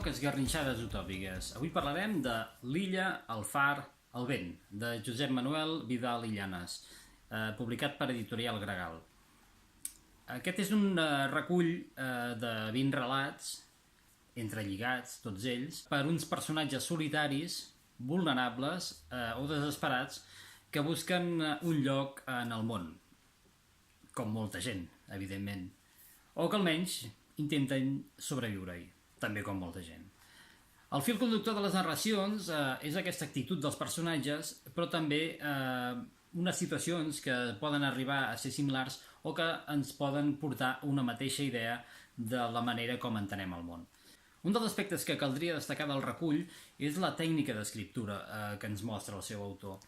Esgarrinxades utòpiques. Avui parlarem de L'illa, el far, el vent, de Josep Manuel Vidal i Llanas, publicat per Editorial Gregal. Aquest és un recull de 20 relats, entrelligats, tots ells, per uns personatges solitaris, vulnerables o desesperats, que busquen un lloc en el món, com molta gent, evidentment, o que almenys intenten sobreviure-hi, també com molta gent. El fil conductor de les narracions és aquesta actitud dels personatges, però també unes situacions que poden arribar a ser similars o que ens poden portar una mateixa idea de la manera com entenem el món. Un dels aspectes que caldria destacar del recull és la tècnica d'escriptura que ens mostra el seu autor.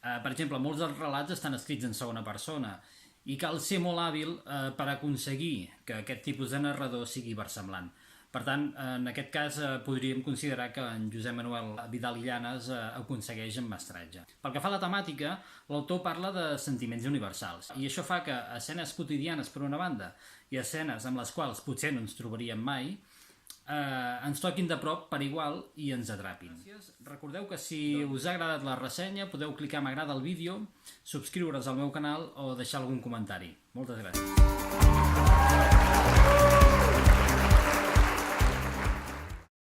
Per exemple, molts dels relats estan escrits en segona persona i cal ser molt hàbil per aconseguir que aquest tipus de narrador sigui versemblant. Per tant, en aquest cas podríem considerar que en Josep Manuel Vidal i Llanas aconsegueix en mestratge. Pel que fa a la temàtica, l'autor parla de sentiments universals i això fa que escenes quotidianes per una banda i escenes amb les quals potser no ens trobaríem mai ens toquin de prop per igual i ens atrapin. Recordeu que si us ha agradat la ressenya podeu clicar m'agrada al vídeo, subscriure's al meu canal o deixar algun comentari. Moltes gràcies.